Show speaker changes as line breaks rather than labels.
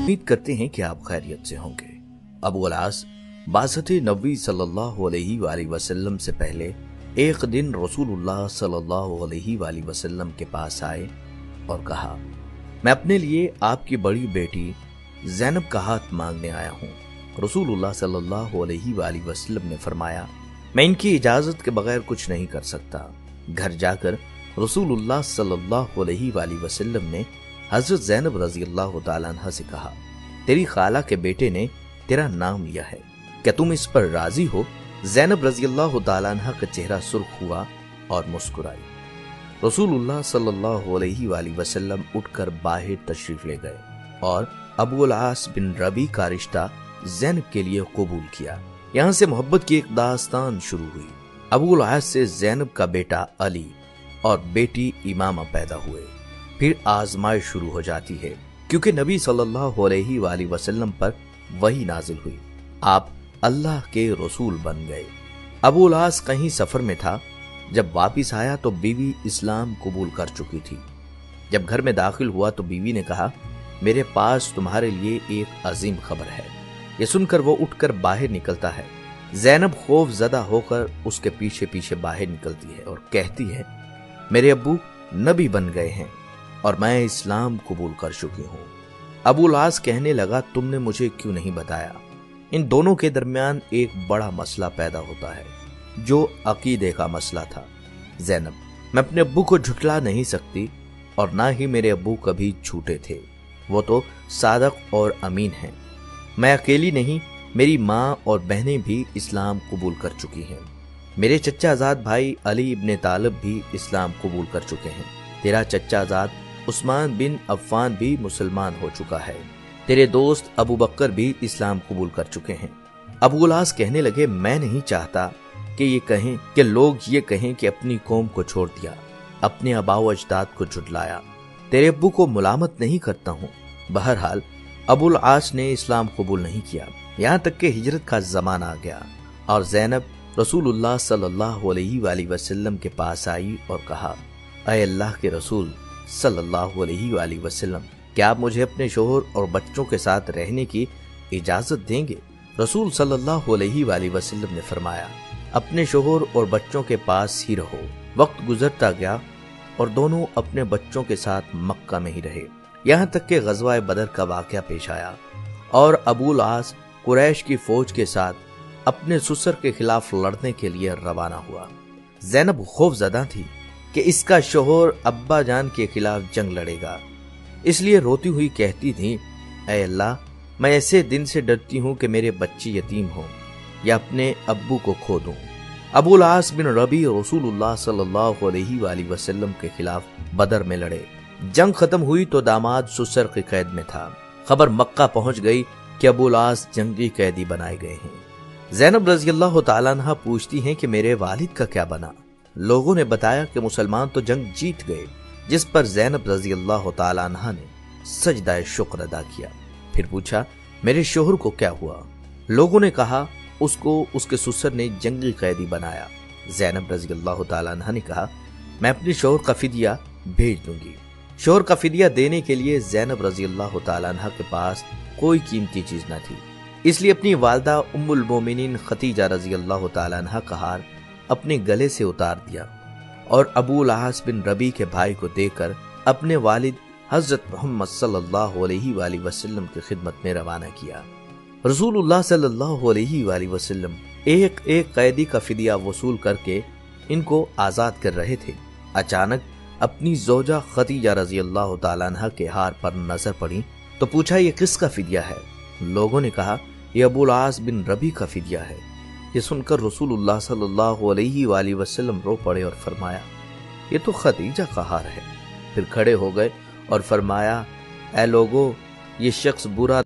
उम्मीद करते हैं कि आप खैरियत से होंगे। अबू अल-आस बासत नबी सल्लल्लाहु अलैहि वसल्लम से पहले एक दिन रसूलुल्लाह सल्लल्लाहु अलैहि वसल्लम के पास आए और कहा, मैं अपने लिए आपकी बड़ी बेटी ज़ैनब का हाथ मांगने आया हूँ। रसूलुल्लाह सल्लल्लाहु अलैहि वसल्लम ने फरमाया, मैं इनकी इजाजत के बगैर कुछ नहीं कर सकता। घर जाकर रसूलुल्लाह सल्लल्लाहु अलैहि वसल्लम ने हजरत ज़ैनब रज़ियल्लाहु ताला अन्हा से कहा, तेरी खाला के बेटे ने तेरा नाम लिया है, क्या तुम इस पर राजी हो? ज़ैनब रज़ियल्लाहु ताला अन्हा का चेहरा सुर्ख हुआ और मुस्कुराई। रसूलुल्लाह सल्लल्लाहु अलैहि वसल्लम उठकर बाहर तशरीफ ले गए और अबू अल-आस बिन रबी का रिश्ता ज़ैनब के लिए कबूल किया। यहाँ से मोहब्बत की एक दास्तान शुरू हुई। अबू अल-आस से ज़ैनब का बेटा अली और बेटी इमामा पैदा हुए। फिर आजमाइश शुरू हो जाती है, क्योंकि नबी सल्लल्लाहु अलैहि वसल्लम पर वही नाजिल हुई। आप अल्लाह के रसूल बन गए। अबू अल-आस कहीं सफर में था। जब वापिस आया तो बीवी इस्लाम कबूल कर चुकी थी। जब घर में दाखिल हुआ तो बीवी ने कहा, मेरे पास तुम्हारे लिए एक अजीम खबर है। ये सुनकर वो उठकर बाहर निकलता है। ज़ैनब खौफ ज़दा होकर उसके पीछे पीछे बाहर निकलती है और कहती है, मेरे अब्बू नबी बन गए हैं और मैं इस्लाम कबूल कर चुकी हूँ। अबू अल-आस कहने लगा, तुमने मुझे क्यों नहीं बताया? इन दोनों के दरमियान एक बड़ा मसला पैदा होता है, जो अकीदे का मसला था। ज़ैनब, मैं अपने अब्बू को झुठला नहीं सकती और ना ही मेरे अब्बू कभी झूठे थे। वो तो सादक और अमीन हैं। मैं अकेली नहीं, मेरी माँ और बहनें भी इस्लाम कबूल कर चुकी हैं। मेरे चचाजाद भाई अली इब्ने तालिब भी इस्लाम कबूल कर चुके हैं। तेरा चचाजाद उस्मान बिन अफ़्फ़ान भी मुसलमान हो चुका है। तेरे दोस्त अबू बकर भी इस्लाम कबूल कर चुके हैं। अबू अल-आस कहने लगे, मैं नहीं चाहता कि लोग ये कहें कि अपनी कौम को छोड़ दिया, अपने आबाओ अजदाद को झुठलाया। तेरे अब्बू को मुलामत नहीं करता हूँ। बहरहाल अबू अल-आस ने इस्लाम कबूल नहीं किया। यहाँ तक कि हिजरत का जमाना आ गया और ज़ैनब रसूलुल्लाह सल्लल्लाहु अलैहि वसल्लम के पास आई और कहा, ऐ अल्लाह के रसूल सल्लल्लाहु अलैहि वसल्लम, क्या आप मुझे अपने शोहर और बच्चों के साथ रहने की इजाजत देंगे? रसूल सल्लल्लाहु अलैहि वसल्लम ने फरमाया, अपने शोहर और बच्चों के पास ही रहो। वक्त गुजरता गया और दोनों अपने बच्चों के साथ मक्का में ही रहे। यहाँ तक कि ग़ज़वा बदर का वाक़या पेश आया और अबू अल-आस कुरैश की फौज के साथ अपने ससुर के खिलाफ लड़ने के लिए रवाना हुआ। ज़ैनब खौफज़दा थी कि इसका शोहर अब्बा जान के खिलाफ जंग लड़ेगा, इसलिए रोती हुई कहती थी, ऐ अल्लाह, मैं ऐसे दिन से डरती हूँ कि मेरे बच्चे यतीम हों या अपने अब्बू को खो दूं। अबू अल-आस बिन रबी रसूलुल्लाह सल्लल्लाहु अलैहि वसल्लम के खिलाफ बदर में लड़े। जंग खत्म हुई तो दामाद ससुर की कैद में था। खबर मक्का पहुंच गई कि अबू अल-आस जंगी कैदी बनाए गए हैं। ज़ैनब रज़ियल्लाहु ताला अन्हा पूछती हैं कि मेरे वालिद का क्या बना? लोगों ने बताया कि मुसलमान तो जंग जीत गए, जिस पर ज़ैनब रज़ियल्लाहु ताला अन्हा ने सजदाए शुक्र अदा किया। फिर पूछा, मेरे शोहर को क्या हुआ? लोगों ने कहा, उसको उसके ससुर ने जंगी कैदी बनाया। ज़ैनब रज़ियल्लाहु ताला अन्हा ने कहा, मैं अपने शोहर का फिदिया भेज दूंगी। शोहर का फिदिया देने के लिए ज़ैनब रज़ियल्लाहु ताला अन्हा के पास कोई कीमती चीज न थी, इसलिए अपनी वालदा उम्मुल मोमिनीन खतीजा रज़ियल्लाहु ताला अन्हा का हार अपने गले से उतार दिया और अबू अल-आस बिन रबी के भाई को देकर अपने वालिद हजरत मोहम्मद सल्लल्लाहु अलैहि वसल्लम की खिदमत में रवाना किया। रसूलुल्लाह सल्लल्लाहु अलैहि वसल्लम एक एक कैदी का फिदिया वसूल करके इनको आजाद कर रहे थे। अचानक अपनी जोजा खतीजा रज़ियल्लाहु ताला अन्हा के हार पर नजर पड़ी तो पूछा, ये किसका फिदिया है? लोगों ने कहा, यह अबू अल-आस बिन रबी का फिदिया है। ये सुनकर रसूलुल्लाह सल्लल्लाहु अलैहि वसल्लम रो पड़े और फरमाया, ये तो खतीजा का हार है। फिर खड़े हो गए और फरमाया, ऐ लोगो, ये शख्स बुरा